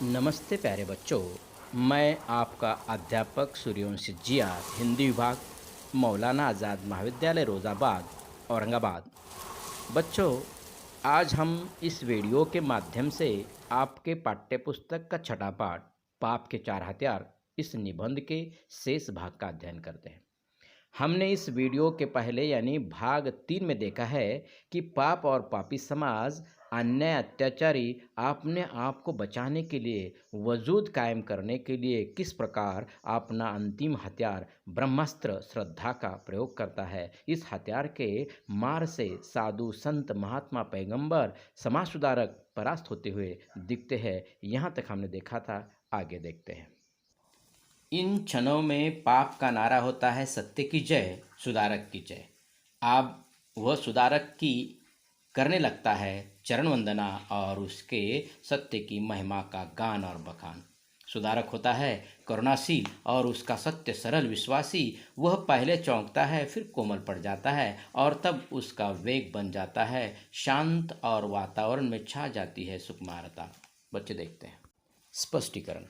नमस्ते प्यारे बच्चों। मैं आपका अध्यापक सूर्यवंशी जिया, हिंदी विभाग, मौलाना आज़ाद महाविद्यालय रोज़ाबाद, औरंगाबाद। बच्चों, आज हम इस वीडियो के माध्यम से आपके पाठ्यपुस्तक का छठा पाठ पाप के चार हथियार इस निबंध के शेष भाग का अध्ययन करते हैं। हमने इस वीडियो के पहले यानी भाग 3 में देखा है कि पाप और पापी समाज, अन्याय, अत्याचारी अपने आप को बचाने के लिए, वजूद कायम करने के लिए किस प्रकार अपना अंतिम हथियार ब्रह्मास्त्र श्रद्धा का प्रयोग करता है। इस हथियार के मार से साधु, संत, महात्मा, पैगंबर, समाज सुधारक परास्त होते हुए दिखते हैं। यहाँ तक हमने देखा था, आगे देखते हैं। इन क्षणों में पाप का नारा होता है सत्य की जय, सुधारक की जय। अब वह सुधारक की करने लगता है चरण वंदना और उसके सत्य की महिमा का गान और बखान। सुधारक होता है करुणाशील और उसका सत्य सरल विश्वासी। वह पहले चौंकता है, फिर कोमल पड़ जाता है और तब उसका वेग बन जाता है शांत और वातावरण में छा जाती है सुकुमारता। बच्चे देखते हैं। स्पष्टीकरण।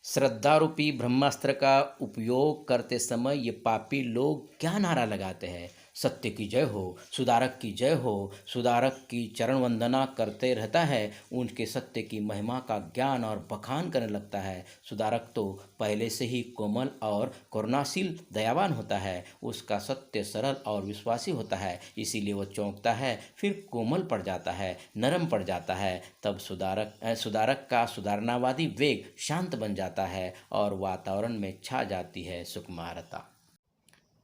श्रद्धा रूपी ब्रह्मास्त्र का उपयोग करते समय ये पापी लोग क्या नारा लगाते हैं? सत्य की जय हो, सुधारक की जय हो। सुधारक की चरण वंदना करते रहता है, उनके सत्य की महिमा का ज्ञान और बखान करने लगता है। सुधारक तो पहले से ही कोमल और करुणाशील दयावान होता है, उसका सत्य सरल और विश्वासी होता है, इसीलिए वह चौंकता है, फिर कोमल पड़ जाता है, नरम पड़ जाता है। तब सुधारक का सुधारणावादी वेग शांत बन जाता है और वातावरण में छा जाती है सुकुमारता।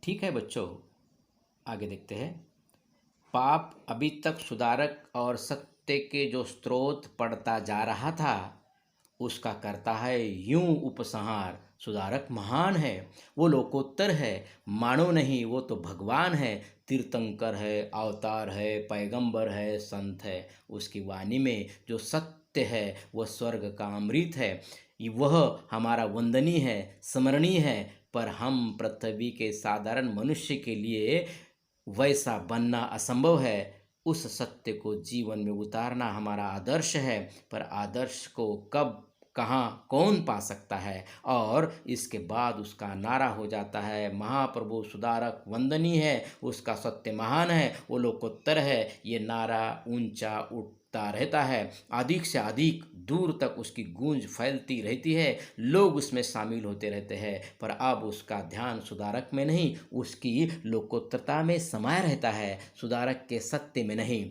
ठीक है बच्चों, आगे देखते हैं। पाप अभी तक सुधारक और सत्य के जो स्रोत पढ़ता जा रहा था, उसका करता है यूं उपसंहार। सुधारक महान है, वो लोकोत्तर है, मानो नहीं वो तो भगवान है, तीर्थंकर है, अवतार है, पैगंबर है, संत है। उसकी वाणी में जो सत्य है वह स्वर्ग का अमृत है, वह हमारा वंदनीय है, स्मरणीय है। पर हम पृथ्वी के साधारण मनुष्य के लिए वैसा बनना असंभव है। उस सत्य को जीवन में उतारना हमारा आदर्श है, पर आदर्श को कब, कहाँ, कौन पा सकता है? और इसके बाद उसका नारा हो जाता है महाप्रभु सुधारक वंदनीय है, उसका सत्य महान है, वो लोकोत्तर है। ये नारा ऊंचा उठता रहता है, अधिक से अधिक दूर तक उसकी गूंज फैलती रहती है, लोग उसमें शामिल होते रहते हैं। पर अब उसका ध्यान सुधारक में नहीं, उसकी लोकोत्तरता में समाया रहता है, सुधारक के सत्य में नहीं।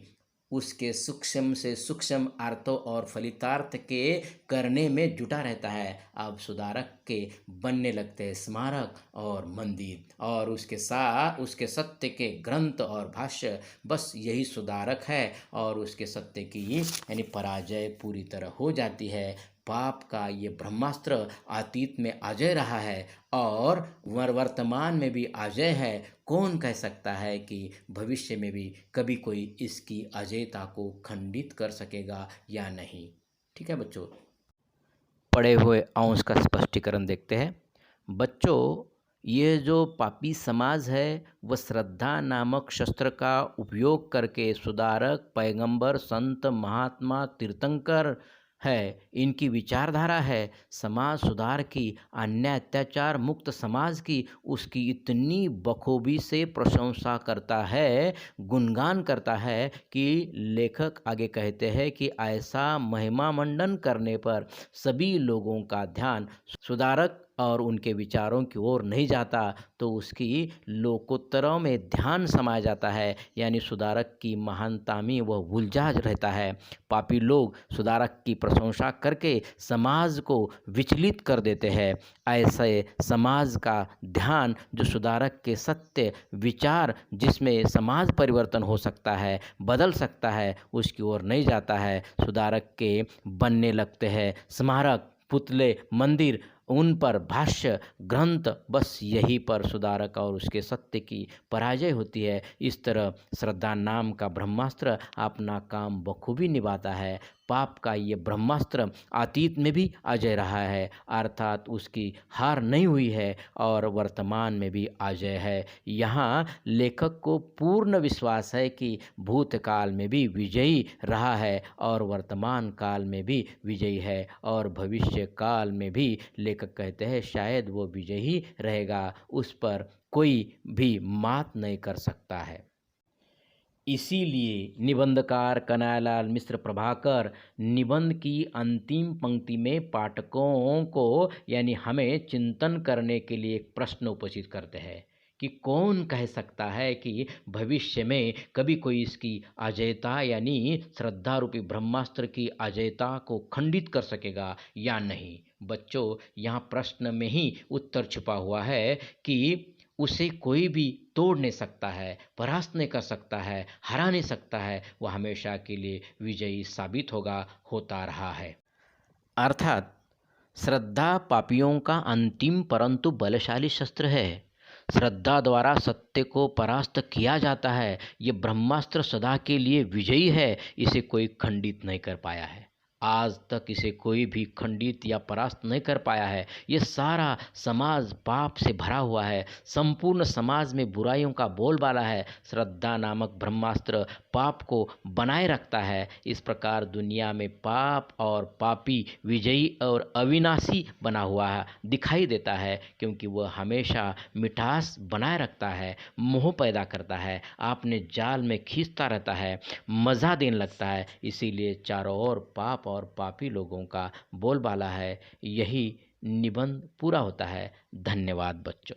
उसके सूक्ष्म से सूक्ष्म अर्थों और फलितार्थ के करने में जुटा रहता है। अब सुधारक के बनने लगते हैं स्मारक और मंदिर, और उसके साथ उसके सत्य के ग्रंथ और भाष्य। बस यही सुधारक है और उसके सत्य की यानी पराजय पूरी तरह हो जाती है। पाप का ये ब्रह्मास्त्र अतीत में अजय रहा है और वर्तमान में भी अजय है। कौन कह सकता है कि भविष्य में भी कभी कोई इसकी अजयता को खंडित कर सकेगा या नहीं? ठीक है बच्चों, पढ़े हुए अंश का स्पष्टीकरण देखते हैं। बच्चों, ये जो पापी समाज है वह श्रद्धा नामक शस्त्र का उपयोग करके सुधारक, पैगंबर, संत, महात्मा, तीर्थंकर है, इनकी विचारधारा है समाज सुधार की, अन्याय अत्याचार मुक्त समाज की, उसकी इतनी बखूबी से प्रशंसा करता है, गुणगान करता है कि लेखक आगे कहते हैं कि ऐसा महिमा मंडन करने पर सभी लोगों का ध्यान सुधारक और उनके विचारों की ओर नहीं जाता, तो उसकी लोकोत्तरों में ध्यान समाया जाता है, यानी सुधारक की महानता में वह उलझा रहता है। पापी लोग सुधारक की प्रशंसा करके समाज को विचलित कर देते हैं। ऐसे समाज का ध्यान जो सुधारक के सत्य विचार, जिसमें समाज परिवर्तन हो सकता है, बदल सकता है, उसकी ओर नहीं जाता है। सुधारक के बनने लगते हैं स्मारक, पुतले, मंदिर, उन पर भाष्य, ग्रंथ। बस यही पर सुधारक और उसके सत्य की पराजय होती है। इस तरह श्रद्धा नाम का ब्रह्मास्त्र अपना काम बखूबी निभाता है। पाप का ये ब्रह्मास्त्र अतीत में भी अजय रहा है, अर्थात उसकी हार नहीं हुई है और वर्तमान में भी अजय है। यहाँ लेखक को पूर्ण विश्वास है कि भूतकाल में भी विजयी रहा है और वर्तमान काल में भी विजयी है और भविष्य काल में भी लेखक कहते हैं शायद वो विजयी रहेगा, उस पर कोई भी मात नहीं कर सकता है। इसीलिए निबंधकार कन्हैयालाल मिश्र प्रभाकर निबंध की अंतिम पंक्ति में पाठकों को यानी हमें चिंतन करने के लिए एक प्रश्न उपस्थित करते हैं कि कौन कह सकता है कि भविष्य में कभी कोई इसकी अजयता यानी श्रद्धा रूपी ब्रह्मास्त्र की अजयता को खंडित कर सकेगा या नहीं। बच्चों, यहाँ प्रश्न में ही उत्तर छुपा हुआ है कि उसे कोई भी तोड़ नहीं सकता है, परास्त नहीं कर सकता है, हरा नहीं सकता है, वह हमेशा के लिए विजयी साबित होता रहा है। अर्थात श्रद्धा पापियों का अंतिम परंतु बलशाली शस्त्र है। श्रद्धा द्वारा सत्य को परास्त किया जाता है। ये ब्रह्मास्त्र सदा के लिए विजयी है, इसे कोई खंडित नहीं कर पाया है। आज तक इसे कोई भी खंडित या परास्त नहीं कर पाया है। ये सारा समाज पाप से भरा हुआ है, संपूर्ण समाज में बुराइयों का बोलबाला है। श्रद्धा नामक ब्रह्मास्त्र पाप को बनाए रखता है। इस प्रकार दुनिया में पाप और पापी विजयी और अविनाशी बना हुआ दिखाई देता है, क्योंकि वह हमेशा मिठास बनाए रखता है, मोह पैदा करता है, आपने जाल में खींचता रहता है, मज़ा देने लगता है। इसीलिए चारों ओर पाप और पापी लोगों का बोलबाला है। यही निबंध पूरा होता है। धन्यवाद बच्चों।